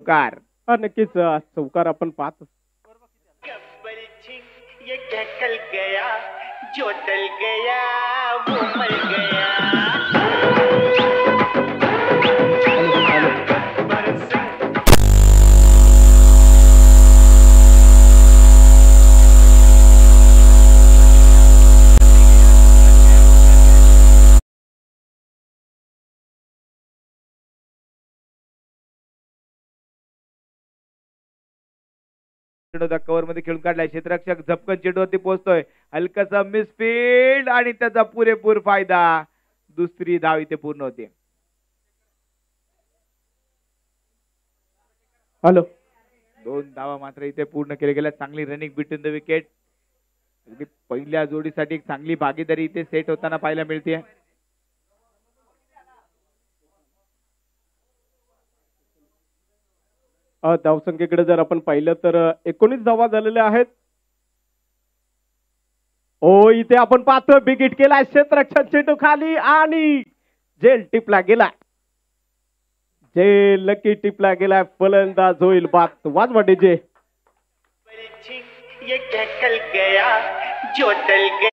Car नक्कीच चौकार आपण पाहतो. ये ढकल गया जो डल गया वो मर गया. कव्हर मध्ये खेळून काढलाय. क्षेत्ररक्षक झपकन चेंडूवरती पोहोचतोय. हलकासा मिसफील्ड आणि त्याचा पुरेपूर फायदा. दुसरी धाव इथे पूर्ण होते. हॅलो, 2 धावा मात्र इथे पूर्ण केले गेल्या. चांगली रनिंग बिटवीन द विकेट. अगदी पहिल्या जोडीसाठी एक चांगली भागीदारी इथे सेट होताना पाहायला मिळते. धावसंख्येकडे जर आपण पाहिलं तर 19 धावा झालेल्या आहेत. ओ इथे आपण पाहतोय बिग हिट केलाय. क्षेत्ररक्षक चेंडू खाली आणि जेल टिपला गेला. जे लकी टिपला गेलाय. फलंदाज होईल बात वाजवा डीजे. ये ढकल गया जो डल गया.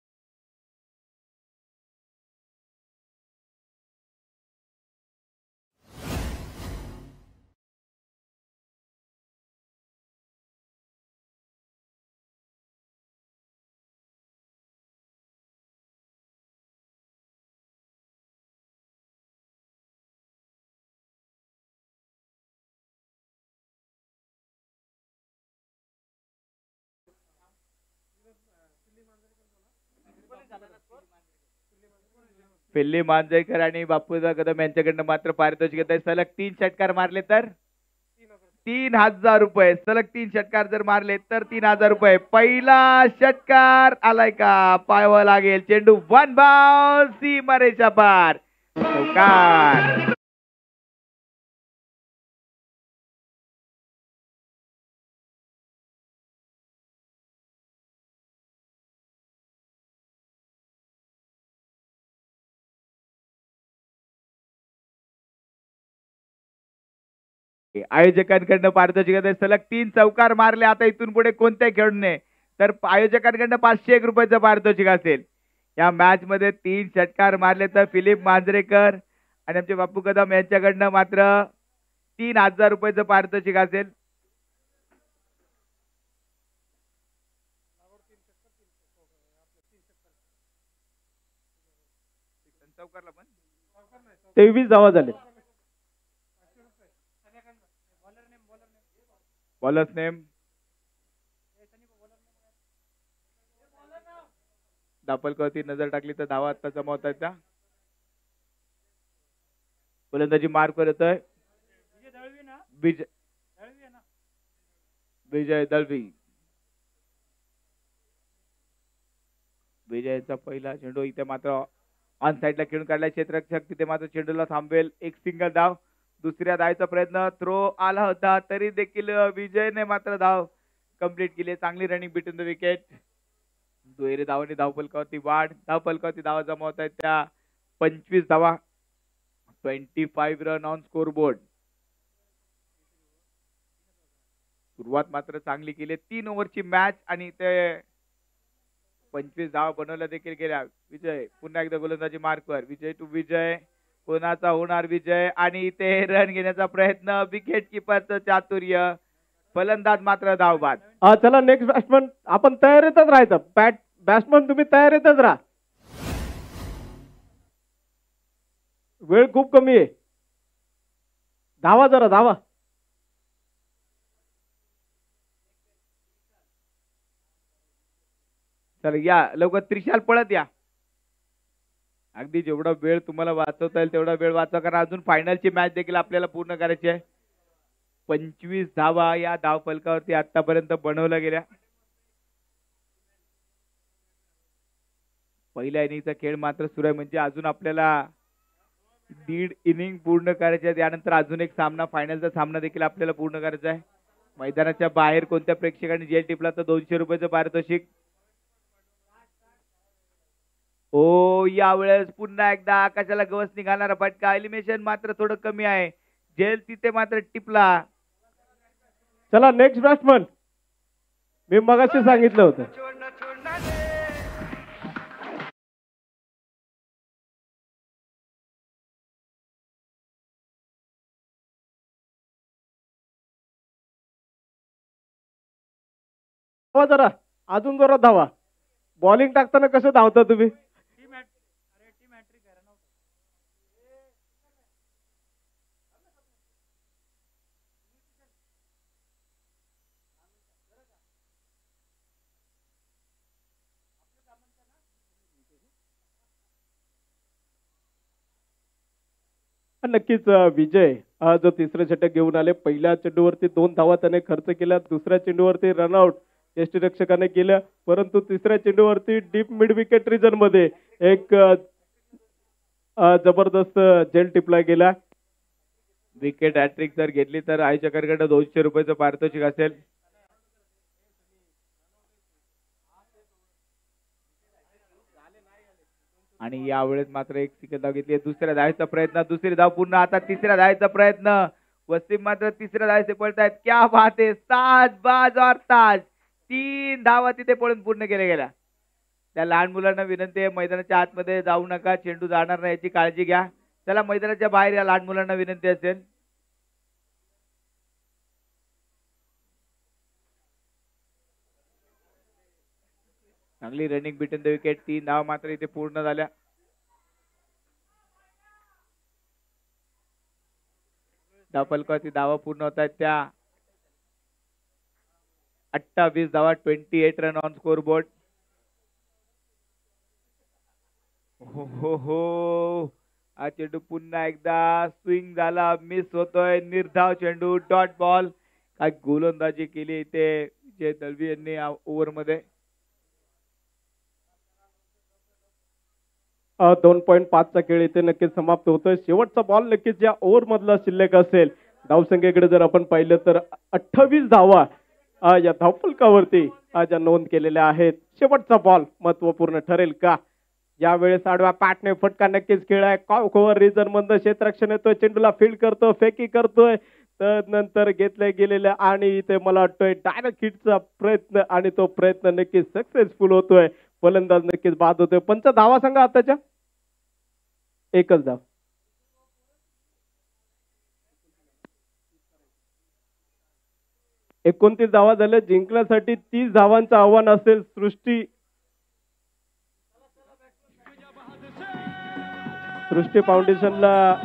पिल्ली मांजरेकर आणि बापूदा कदम यांच्याकडनं मात्र पारितोषिक घेत आहे. सलग 3 षटकार मारले तर 3000 रुपये. सलग 3 षटकार जर मारले तर 3000 रुपये. पहिला षटकार आलाय का? पाहावं लागेल. चेंडू 1 बाउल सीमारेषा पार. चौकार. आयोजकांकडनं पारितोषिक घेत आहे. सलग 3 चौकार मारले. आता इथून पुढे कोणत्या खेळणे तर आयोजकांकडनं 501 रुपयाचं पारितोषिक असेल. या मॅच मध्ये 3 षटकार मारले तर फिलिप मांजरेकर आणि आमचे बापू कदम यांच्याकडनं मात्र 3000 रुपयाचं पारितोषिक असेल. चौकारला पण 23 धावा झाले. बॉलर्स नेम दापलकवरती नजर टाकली तर धावा आता जमावत आहेत. त्या गोलंदाजी मार्कवर येतोय विजय दळवी. विजयचा पहिला चेंडू इथे मात्र ऑन साइडला खेळून काढलाय. क्षेत्ररक्षक तिथे मात्र चेंडूला थांबवेल. एक सिंगल धाव. दुसऱ्या धावेचा प्रयत्न थ्रो आला होता तरी देखील विजयने मात्र धाव कंप्लीट केली. चांगली रनिंग बिटवीन द विकेट. दुहेरी धावांनी धावफलकावरती वाढ. धावफलकावरती धावा जमावत आहेत त्या 25 धावा. 25 रन ऑन स्कोर बोर्ड. सुरुवात मात्र चांगली केली. 3 ओव्हरची मॅच आणि ते 25 धावा बनवल्या देखील गेल्या. विजय पुन्हा एकदा गोलंदाजी मार्कवर. विजय टू विजय. कोणाचा होणार विजय आणि ते रन घेण्याचा प्रयत्न. विकेट किपरचं चातुर्य. फलंदाज मात्र धावबाद. चला नेक्स्ट बॅट्समन आपण तयारीतच राहायचं. बॅट्समन तुम्ही तयारीतच राहा. वेळ खूप कमी आहे. धावा जरा धावा. चला या लवकर. त्रिशाल पळत या. अगदी जेवढा वेळ तुम्हाला वाचवता येईल तेवढा वेळ वाचवा. कारण अजून फायनलची मॅच देखील आपल्याला पूर्ण करायची आहे. 25 धावा या धाव फलकावरती आतापर्यंत बनवल्या गेल्या. पहिल्या इनिंगचा खेळ मात्र सुरू आहे. म्हणजे अजून आपल्याला 1.5 इनिंग पूर्ण करायचे आहे. त्यानंतर अजून एक सामना फायनलचा सामना देखील आपल्याला पूर्ण करायचा आहे. मैदानाच्या बाहेर कोणत्या प्रेक्षकांनी जेल टिपला तर 200 रुपयाचं पारितोषिक. ओ यावेळेस पुन्हा एकदा आकाशाला गवस निघाणारा फटका. एलिमिनेशन मात्र थोडं कमी आहे. जेल तिथे मात्र टिपला. चला नेक्स्ट बॅट्समन. मी मगाशी सांगितलं होतं. धावा जरा, अजून जरा धावा. बॉलिंग टाकताना कसं धावता तुम्ही? नक्कीच विजय जो तिसरं षटक घेऊन आले. पहिल्या चेंडूवरती 2 धावा त्याने खर्च केल्या. दुसऱ्या चेंडूवरती रनआउट यष्टीरक्षकाने केलं, परंतु तिसऱ्या चेंडूवरती डीप मिड विकेट रिजन मध्ये एक जबरदस्त झेल टिपला गेला. विकेट हॅट्रिक जर घेतली तर आयोजकांकडे 200 रुपयाचं पारितोषिक असेल. आणि यावेळेस मात्र एक सिकंद धाव घेतली. दुसऱ्या धावेचा प्रयत्न, दुसरी धाव पूर्ण. आता तिसऱ्या धावेचा प्रयत्न. वसीम मात्र तिसऱ्या धावेचे पळतायत. क्या बात आहे, ताज बाज और ताज. 3 धावा तिथे पळून पूर्ण केल्या गेल्या. त्या लहान मुलांना विनंती आहे, मैदानाच्या आतमध्ये जाऊ नका, चेंडू जाणार नाही याची काळजी घ्या. चला मैदानाच्या बाहेर या लहान मुलांना विनंती असेल. चांगली रनिंग बिटन द विकेट. 3 धावा मात्र इथे पूर्ण झाल्या. धावफलकावरती धावा पूर्ण होत आहेत त्या 28 धावा, 28 रन ऑन स्कोर बोर्ड. हो हा चेंडू पुन्हा एकदा स्विंग झाला, मिस होतोय. निर्धाव चेंडू, डॉट बॉल. काय गोलंदाजी केली इथे विजय दळवी यांनी ओव्हर मध्ये. 2.5 चा खेळ इथे नक्कीच समाप्त होतोय. शेवटचा बॉल नक्कीच या ओव्हर मधला शिल्लक असेल. धावसंख्येकडे जर आपण पाहिलं तर 28 धावा या धावफलकावरती ज्या नोंद केलेल्या आहेत. शेवटचा बॉल महत्वपूर्ण ठरेल का? यावेळेस आडव्या पॅटने फटका नक्कीच खेळाय. कॉवर रिजन मधनं क्षेत्ररक्षण येतोय, चेंडूला फील्ड करतो, फेकी करतोय. तर नंतर घेतल्या गेलेल्या आणि इथे मला वाटतोय डायरेक्ट हिटचा प्रयत्न, आणि तो प्रयत्न नक्कीच सक्सेसफुल होतोय. फलंदाज नक्कीच बाद होतोय. पंच धावा सांगा आताच्या. एकच धाव. 29 धावा झाल्या. जिंकण्यासाठी 30 धावांचं आव्हान असेल. सृष्टी फाउंडेशनला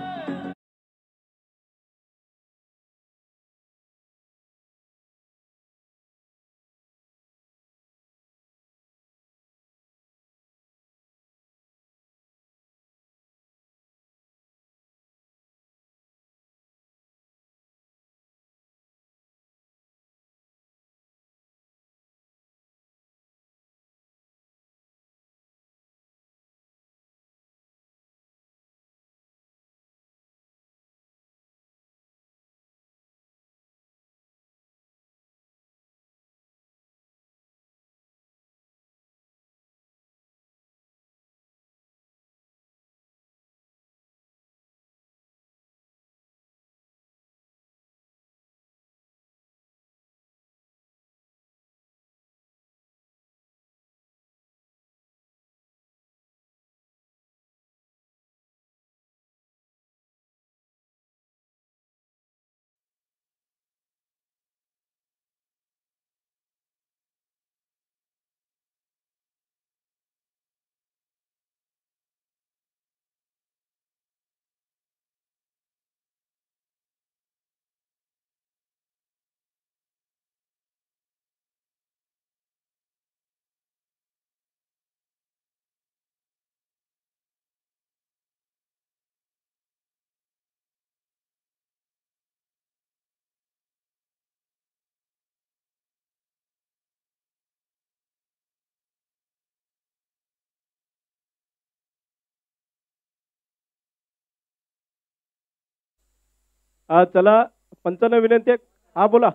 चला पंचांना विनंती आहे. हा बोला.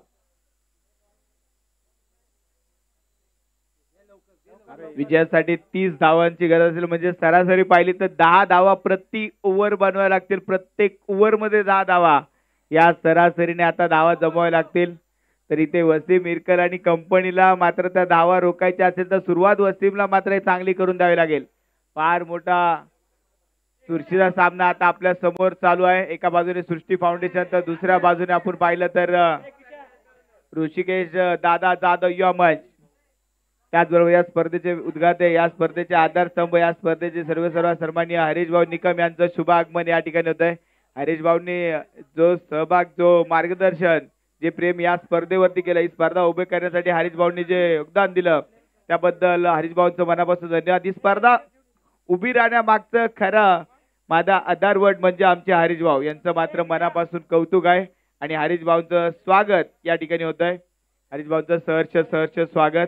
विजयासाठी 30 धावांची गरज असेल, म्हणजे सरासरी पाहिली तर 10 धावा प्रति ओव्हर बनवायला लागतील. प्रत्येक ओव्हर मध्ये 10 धावा. या सरासरीने आता धावा जमवाव्या लागतील. तर इथे वसीम इरकल आणि कंपनीला मात्र त्या धावा रोखायच्या असेल तर सुरुवात वसीमला मात्र हे चांगली करून द्यावी लागेल. फार मोठा चुरशीचा सामना आता आपल्या समोर चालू आहे. एका बाजूने सृष्टी फाउंडेशन तर दुसऱ्या बाजूने आपण पाहिलं तर ऋषिकेश दादा जाधव युवा मंच. त्याचबरोबर या स्पर्धेचे उद्घाटन, या स्पर्धेचे आधारस्तंभ, या स्पर्धेचे सर्व सन्माननीय हरीश भाऊ निकम यांचं शुभ आगमन या ठिकाणी होत आहे. हरीश भाऊंनी जो सहभाग, जो मार्गदर्शन, जे प्रेम या स्पर्धेवरती केलं, ही स्पर्धा उभे करण्यासाठी हरीश भाऊंनी जे योगदान दिलं त्याबद्दल हरीश भाऊंचं मनापासून धन्यवाद. ही स्पर्धा उभी राहण्यामागचं खरं माझा आधारवड म्हणजे आमचे हरीश भाऊ यांचं मात्र मनापासून कौतुक आहे आणि हरीश भाऊंचं स्वागत या ठिकाणी होत आहे. हरीश भाऊंचं सहर्ष स्वागत.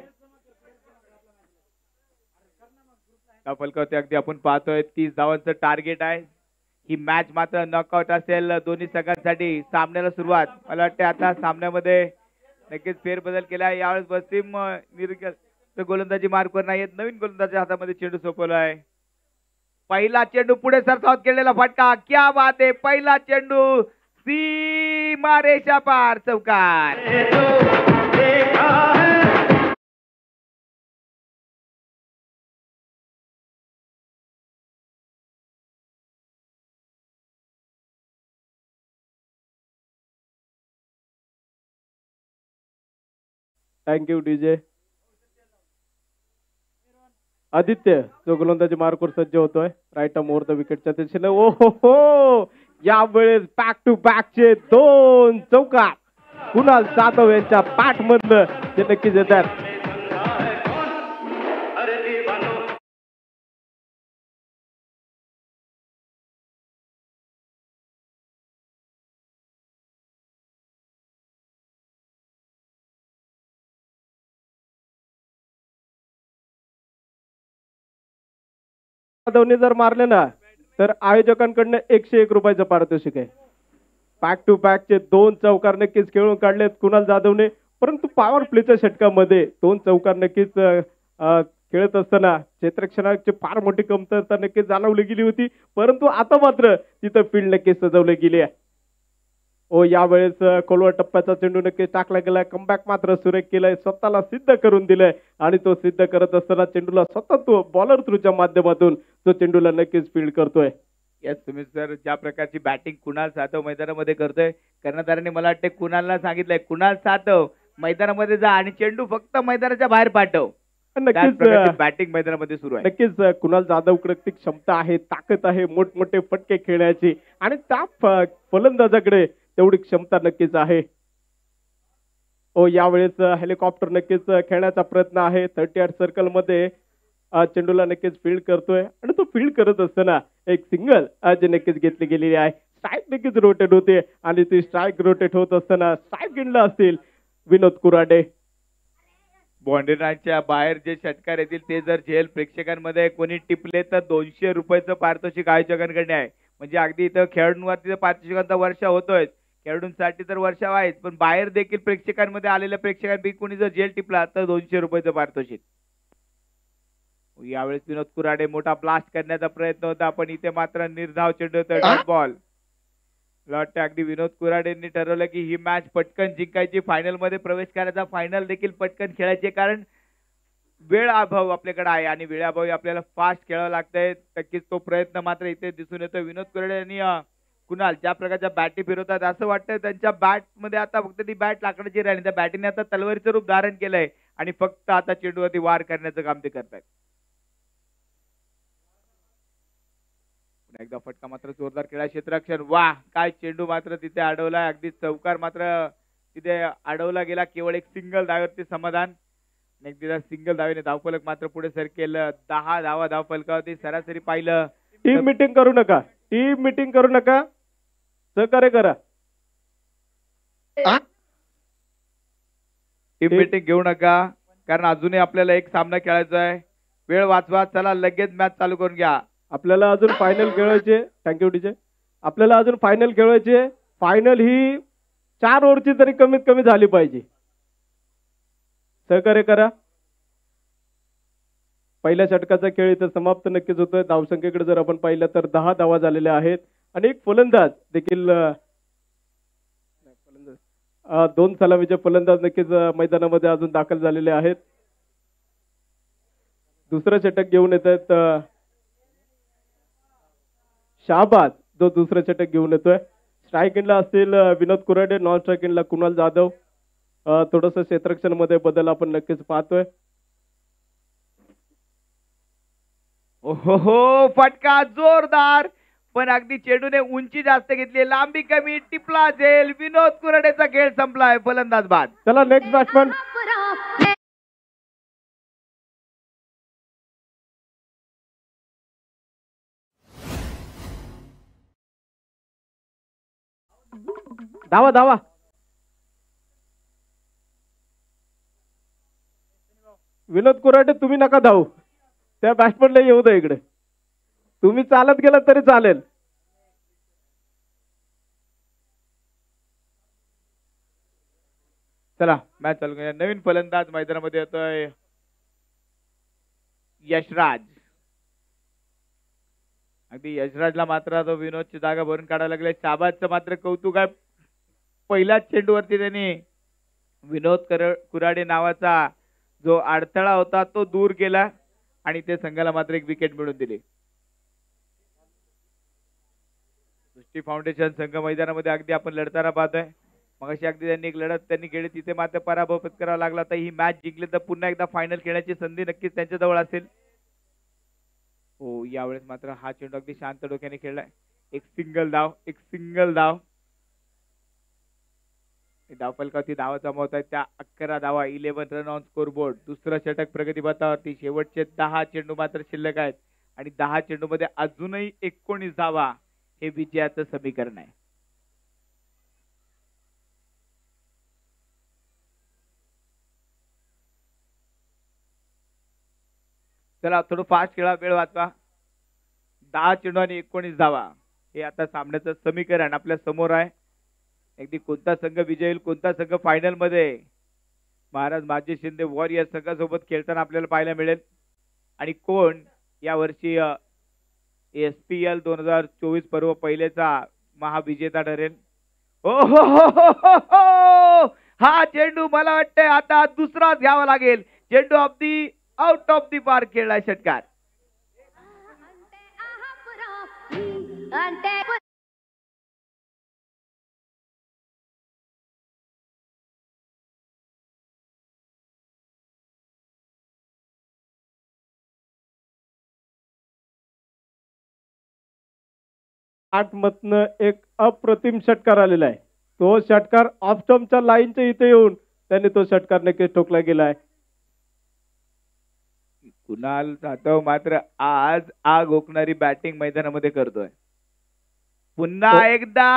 फलकावरती अगदी आपण पाहतोय 30 धावांचं टार्गेट आहे. ही मॅच मात्र नॉकआउट असेल दोन्ही संघांसाठी. सामन्याला सुरुवात, मला वाटते आता सामन्यामध्ये नक्कीच फेरबदल केला आहे. यावेळेस वसीम इरकल गोलंदाजी मार्कवर नाही, नवीन गोलंदाजी हातामध्ये चेंडू सोपवला आहे. पहिला चेंडू पुढे सरसावत केलेला फटका, क्या बात आहे. पहिला चेंडू सीमा रेषा पार, चौकार. Thank you DJ. आदित्य जो गोलंदाजी मार्कवर सज्ज होतोय, राईट आर्म ओव्हर द विकेटच्या दिशेने. ओ हो, यावेळेस बॅक टू बॅकचे 2 चौकार कुणाल जाधव यांच्या बॅट मधलं ते नक्कीच येतात. जाधवने जर मारले ना तर आयोजकांकडनं 101 रुपयाचं पारितोषिक आहे. बॅक टू बॅकचे 2 चौकार नक्कीच खेळून काढलेत कुणाल जाधवने, परंतु पॉवर प्लेच्या षटकामध्ये 2 चौकार नक्कीच खेळत असताना क्षेत्ररक्षणाची फार मोठी कमतरता नक्कीच जाणवली गेली होती, परंतु आता मात्र तिथं फील्ड नक्कीच सजवली गेली आहे. ओ यावेळेस कोलवर टप्प्याचा चेंडू नक्कीच टाकला गेलाय. कमबॅक मात्र सुरेख केलाय, स्वतःला सिद्ध करून दिलंय आणि तो सिद्ध करत असताना चेंडूला स्वतः तो बॉलर थ्रूच्या माध्यमातून तो चेंडूला नक्कीच फील्ड करतोय. येस, तुम्ही सर ज्या प्रकारची बॅटिंग कुणाल जाधव मैदानामध्ये करतोय, कर्णधाराने मला वाटते कुणालला सांगितलंय कुणाल जाधव मैदानामध्ये जा आणि चेंडू फक्त मैदानाच्या बाहेर पाठव. नक्कीच बॅटिंग मैदानामध्ये सुरू आहे. नक्कीच कुणाल जाधवकडे ती क्षमता आहे, ताकद आहे मोठमोठे फटके खेळण्याची आणि त्या फलंदाजाकडे तेवढी क्षमता नक्कीच आहे. ओ यावेळेस हेलिकॉप्टर नक्कीच खेळण्याचा प्रयत्न आहे. 38 सर्कल मध्ये चेंडूला नक्कीच फील्ड करतोय आणि तो फील्ड करत असताना एक सिंगल जे नक्कीच घेतली गेलेली आहे. स्ट्राईक नक्कीच रोटेट होते आणि ती स्ट्राईक रोटेट होत असताना स्ट्राईक गिनला असतील विनोद कुराडे. बाउंड्री लाईनच्या बाहेर जे षटकार येतील ते जर झेल प्रेक्षकांमध्ये कोणी टिपले तर 200 रुपयाचं पारितोषिक आयोजकांकडे आहे. म्हणजे अगदी इथं खेळाडूंवरती पारितोषिकांचा वर्षा होतोय, खेळाडूंसाठी तर वर्षा आहेच, पण बाहेर देखील प्रेक्षकांमध्ये आलेल्या प्रेक्षकांपैकी कोणी जर जेल टिपला तर 200 रुपयाचं पारितोषिक. यावेळेस विनोद कुराडे मोठा ब्लास्ट करण्याचा प्रयत्न होता, पण इथे मात्र निर्धाव चेंडू होता, डॉट बॉल. वाटतं अगदी विनोद कुराडेंनी ठरवलं की ही मॅच पटकन जिंकायची, फायनल मध्ये प्रवेश करायचा, फायनल देखील पटकन खेळायचे, कारण वेळ अभाव आपल्याकडे आहे आणि वेळाभावी आपल्याला फास्ट खेळावं लागतंय. नक्कीच तो प्रयत्न मात्र इथे दिसून येतो. विनोद कुराडे यांनी कुणाल ज्या प्रकारच्या बॅटी फिरवतात असं वाटतं त्यांच्या बॅट मध्ये आता फक्त ती बॅट लाकडाची राहिली, त्या बॅटीने आता तलवारीचं रूप धारण केलंय आणि फक्त आता चेंडूवरती वार करण्याचं काम ते करतायत. एकदा फटका मात्र जोरदार खेळा, क्षेत्ररक्षण, वाह काय चेंडू मात्र तिथे अडवला, अगदी चौकार मात्र तिथे अडवला गेला. केवळ एक सिंगल धावेवरती समाधान. एकदा सिंगल धावेने धावफलक मात्र पुढे सरकेल. 10 धावा धावफलकावरती. सरासरी पाहिलं टीम मीटिंग करू नका, टीम मीटिंग करू नका, सहकार्य करा. टीम मीटिंग घेऊ नका, कारण अजूनही आपल्याला एक सामना खेळायचा आहे. वेळ वाचवा, चला लगेच मॅच चालू करून घ्या. आपल्याला अजून फायनल खेळवायचे. Thank you DJ. आपल्याला अजून फायनल खेळवायचे. फायनल ही 4 ओव्हरची तरी कमीत कमी झाली पाहिजे. सहकार्य करा. पहिल्या षटकाचा खेळ इथं समाप्त नक्कीच होतोय. धावसंख्येकडे जर आपण पाहिलं तर 10 धावा झालेल्या आहेत आणि एक फलंदाज देखील दोन सलामीचे फलंदाज नक्कीच मैदानामध्ये अजून दाखल झालेले आहेत. दुसरं षटक घेऊन येत आहेत शाहबाज, जो दुसरं षटक घेऊन येतोय. स्ट्राईक इनला असतील विनोद कुराडे, नॉन स्ट्राईक इनला कुणाल जाधव. थोडस क्षेत्ररक्षण मध्ये बदल आपण नक्कीच पाहतोय. ओहो, फटका जोरदार, पण अगदी चेंडूने उंची जास्त घेतली, लांबी कमी, टिपला झेल. विनोद कुराडेचा खेळ संपलाय, फलंदाज बाद. चला नेक्स्ट बॅट्समन. धावा धावा. विनोद कुराडे तुम्ही नका धावू, त्या बॅट्समनला येऊ द्या इकडे. तुम्ही चालत गेला तरी चालेल. चला मॅच चालू करूया. नवीन फलंदाज मैदानामध्ये येतोय यशराज. अगदी यशराजला मात्र तो विनोदची जागा भरून काढायला लागले. शाबाजचं मात्र कौतुक आहे, पहिल्याच चेंडूवरती त्यांनी विनोद कुराडे नावाचा जो अडथळा होता तो दूर केला आणि ते संघाला मात्र एक विकेट मिळवून दिली. सृष्टी फाउंडेशन संघ मैदानामध्ये अगदी आपण लढताना पाहतोय. मगाशी अगदी त्यांनी एक लढत त्यांनी खेळली, तिथे मात्र पराभव पत्करावा लागला. तर ही मॅच जिंकली तर पुन्हा एकदा फायनल खेळण्याची संधी नक्कीच त्यांच्याजवळ असेल. हो, यावेळेस मात्र हा चेंडू अगदी शांत डोक्याने खेळलाय. एक सिंगल धाव, एक सिंगल धाव. धावफलकावरती धावा जमवत आहेत त्या 11 धावा, 11 रन ऑन स्कोर बोर्ड. दुसरं षटक प्रगतीपथावरती. शेवटचे 10 चेंडू मात्र शिल्लक आहेत आणि 10 चेंडू मध्ये अजूनही 19 धावा हे विजयाचं समीकरण आहे. चला थोडं फास्ट खेळा, वेळ वाचवा. 10 चेंडू आणि 19 धावा हे आता सामन्याचं समीकरण आपल्या समोर आहे. अगदी कोणता संघ विजय होईल, कोणता संघ फायनल मध्ये महाराज माजी शिंदे वॉरियर संघासोबत खेळताना आपल्याला पाहायला मिळेल आणि कोण या वर्षी SPL 2024 पर्व पहिलेचा महाविजेता ठरेल. हो हो हो हो हो, हा चेंडू मला वाटतंय आता दुसराच घ्यावा लागेल. चेंडू अगदी आउट ऑफ दी पार्क खेळलाय षटकार. मधनं एक अप्रतिम षटकार आलेला आहे. तो षटकार ऑफ स्टंपच्या लाईनच्या इथे येऊन त्यांनी तो षटकार नक्कीच ठोकला गेलाय. कुणाल जाधव मात्र आज आग ओकणारी बॅटिंग मैदानामध्ये करतोय. पुन्हा एकदा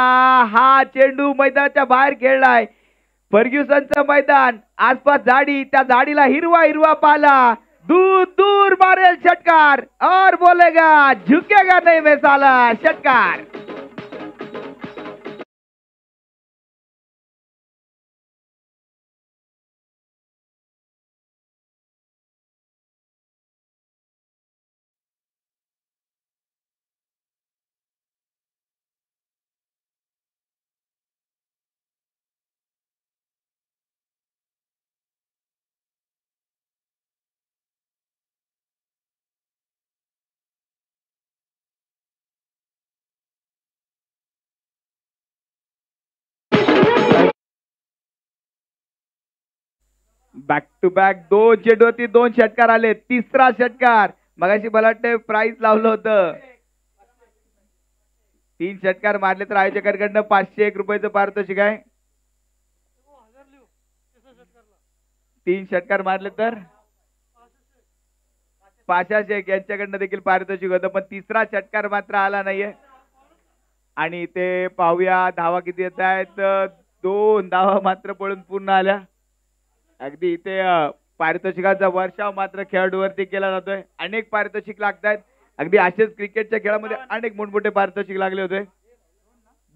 हा चेंडू मैदानाच्या बाहेर खेळलाय. फर्ग्युसनचं मैदान, आसपास झाडी, त्या झाडीला हिरवा हिरवा पाला, दूर दूर मारेल षटकार और बोलेगा झुकेगा नहीं मैं साला. षटकार. बॅक टू बॅक 2 चेंडूवरती 2 षटकार आले. तिसरा षटकार. मगाशी मला वाटतं प्राइस लावलं होतं. 3 षटकार मारले तर आयोजकांकडनं 501 रुपयाचं पारितोषिक आहे. 3 षटकार मारले तर 500 यांच्याकडनं देखील पारितोषिक होतं, पण तिसरा षटकार मात्र आला नाहीये. आणि ते पाहूया धावा किती येत आहेत. 2 धावा मात्र पळून पूर्ण आल्या. अगदी इथे पारितोषिकाचा वर्षाव मात्र खेळाडूवरती केला जातोय. अनेक पारितोषिक लागतात. अगदी असेच क्रिकेटच्या खेळामध्ये अनेक मोठमोठे पारितोषिक लागले होते.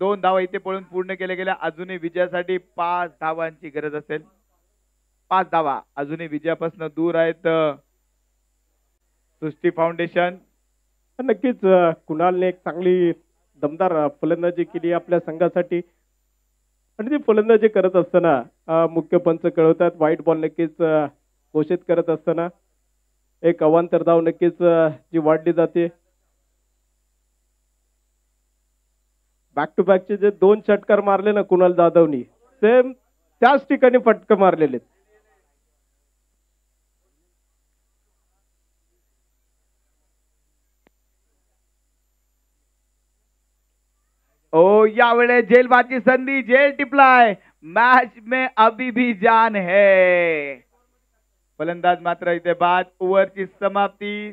2 धावा इथे पळून पूर्ण केल्या गेल्या. अजूनही विजयासाठी 5 धावांची गरज असेल. 5 धावा अजूनही विजयापासून दूर आहेत सृष्टी फाउंडेशन. नक्कीच कुणालने एक चांगली दमदार फलंदाजी केली आपल्या संघासाठी. आणि ती फलंदाजी करत असताना मुख्य पंच कळवतात व्हाईट बॉल नक्कीच घोषित करत असताना एक अवांतर धाव नक्कीच जी वाढली जाते. बॅक टू बॅकचे जे 2 षटकार मारले ना कुणाल जाधवनी, सेम त्याच ठिकाणी फटके मारलेले. ओ यावेळेस झेलबाजी संधी, झेल टिपलाय. मॅच में अभी भी जान है. फलंदाज मात्र इथे बाद. ओव्हरची समाप्ती.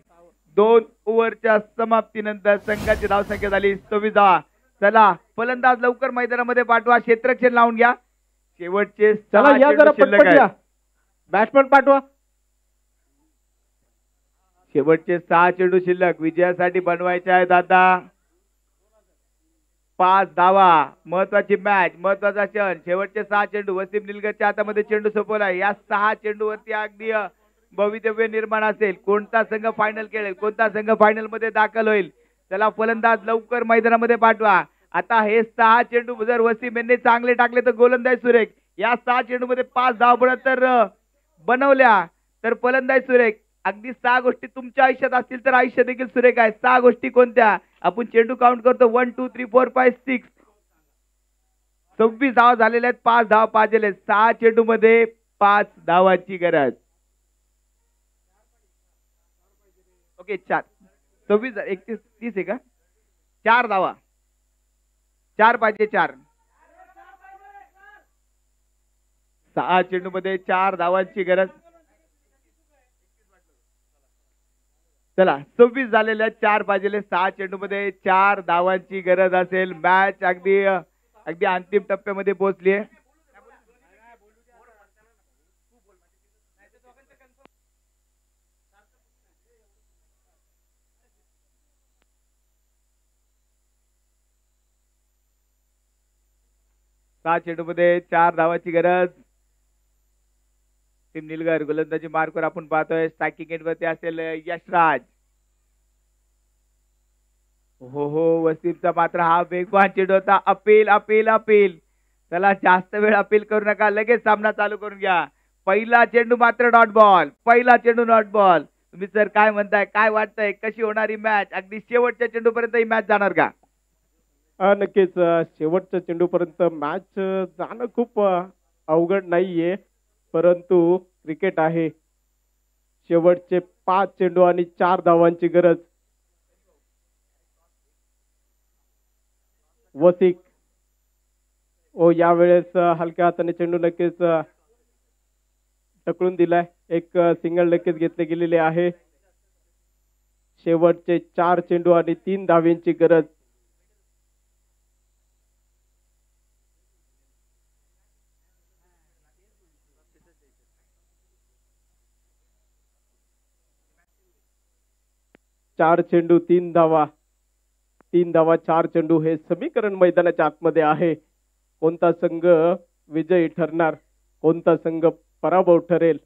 2 ओव्हरच्या समाप्तीनंतर संघाची धावसंख्या झाली 26. चला फलंदाज लवकर मैदानामध्ये पाठवा. क्षेत्ररक्षण लावून घ्या. शेवटचे चला या जरा पटपट या. बॅट्समन पाठवा. शेवटचे 6 चेंडू शिल्लक विजयासाठी बनवायचे आहेत. आता 5 धावा. महत्वाची मॅच, महत्वाचा क्षण. शेवटचे 6 चेंडू. वसीम निलगतच्या हातामध्ये चेंडू सोपवला. या 6 चेंडूवरती अगदी भवितव्य निर्माण असेल. कोणता संघ फायनल खेळेल, कोणता संघ फायनल मध्ये दाखल होईल. चला फलंदाज लवकर मैदानामध्ये पाठवा. आता हे 6 चेंडू जर वसीम यांनी चांगले टाकले तर गोलंदाज सुरेख. या 6 चेंडू मध्ये 5 धावा तर बनवल्या तर फलंदाज सुरेख. अगदी 6 गोष्टी तुमच्या आयुष्यात असतील तर आयुष्य देखील सुरेख आहे. 6 गोष्टी कोणत्या? आपण चेंडू काउंट करतो 1 2 3 4 5 6. 26 धावा झालेल्या आहेत. 5 धावा पाहिजे. 6 चेंडू मध्ये 5 धावांची गरज. ओके 4 26 31 30 आहे का? 4 धावा. 4 पाहिजे. 4 6 चेंडू मध्ये 4 धावांची गरज. चला 26 झालेल्या 4 पाहिजे. 6 चेंडू मध्ये 4 धावांची गरज असेल. मॅच अगदी अगदी अंतिम टप्प्यामध्ये पोहोचली आहे. सहा चेंडू मध्ये 4 धावांची गरज. टीम निलगर गोलंदाजी मार्कवर आपण पाहतोय. स्ट्रायकिंग एंड वरती असेल यशराज. हो वसीमचा मात्र हा वेगवान चेंडू होता. Appeal appeal appeal. चला जास्त वेळ अपील करू नका. लगेच सामना चालू करून घ्या. पहिला चेंडू मात्र डॉट बॉल. पहिला चेंडू डॉट बॉल. तुम्ही सर काय म्हणताय, काय वाटतंय, कशी होणारी मॅच? अगदी शेवटच्या चेंडू पर्यंत ही मॅच जाणार का? नक्कीच शेवटच्या चेंडूपर्यंत मॅच जाणं खूप अवघड नाहीये, परंतु क्रिकेट आहे. शेवटचे 5 चेंडू आणि 4 धावांची गरज. वसिक यावेळेस हलक्या हाताने चेंडू नक्कीच टकळून दिलाय. एक सिंगल नक्कीच घेतले गेलेले आहे. शेवटचे 4 चेंडू आणि 3 धावांची गरज. चार चेंडू 3 धावा. 3 धावा 4 चेंडू हे समीकरण मैदानाच्या आतमध्ये आहे. कोणता संघ विजयी ठरणार, कोणता संघ पराभव ठरेल?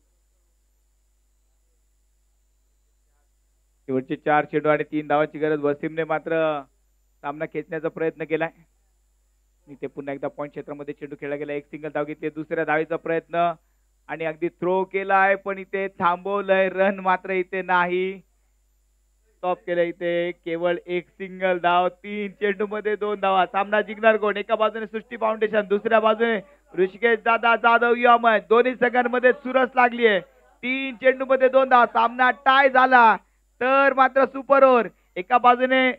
शेवटचे 4 चेंडू आणि 3 धावांची गरज. वसीमने मात्र सामना खेचण्याचा प्रयत्न केलाय. इथे पुन्हा एकदा पॉइंट क्षेत्रामध्ये चेंडू खेळला गेला. एक सिंगल धाव घेतली. दुसऱ्या धावेचा प्रयत्न आणि अगदी थ्रो केलाय पण इथे थांबवलंय. रन मात्र इथे नाही. स्टॉप केलं इथे. केवळ एक सिंगल धाव. 3 चेंडू मध्ये 2 धावा. सामना जिंकणार कोण? एका बाजूने सृष्टी फाउंडेशन, दुसऱ्या बाजूने ऋषिकेश दादा जाधव युवा. दोन्ही संघांमध्ये चुरस लागली आहे. 3 चेंडू मध्ये 2 धावा. सामना टाय झाला तर मात्र सुपर ओव्हर. एका बाजूने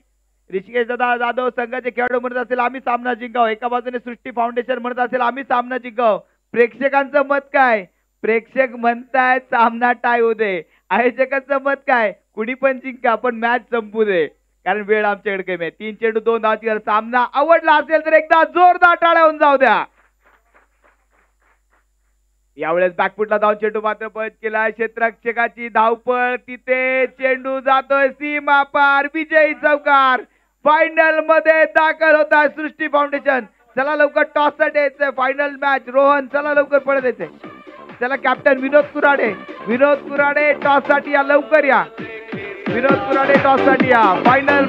ऋषिकेश दादा जाधव संघाचे खेळाडू म्हणत असेल आम्ही सामना जिंकाव. एका बाजूने सृष्टी फाउंडेशन म्हणत असेल आम्ही सामना जिंकाव. प्रेक्षकांचं मत काय? प्रेक्षक म्हणतायत सामना टाय होऊ दे. आयोजकांचं मत काय? कुणी पण जिंका पण मॅच संपू दे, कारण वेळ आमच्याकडे कमी आहे. 3 चेंडू 2 धावांची गरज. सामना आवडला असेल तर एकदा जोरदार टाळ्या होऊन जाऊ द्या. यावेळेस बॅकफुटला धाव चेंडू मात्र पळत केलाय. क्षेत्ररक्षकाची धावपळ. तिथे चेंडू जातोय सीमा पार. विजयी चौकार. फायनल मध्ये दाखल होत आहे सृष्टी फाउंडेशन. चला लवकर टॉस साठी यायचंय. Final match. रोहन चला लवकर पळत यायचंय. चला कॅप्टन विनोद कुराडे. विनोद कुराडे टॉस साठी या. लवकर या विनोद कुराडे. टॉस साठी या. फायनल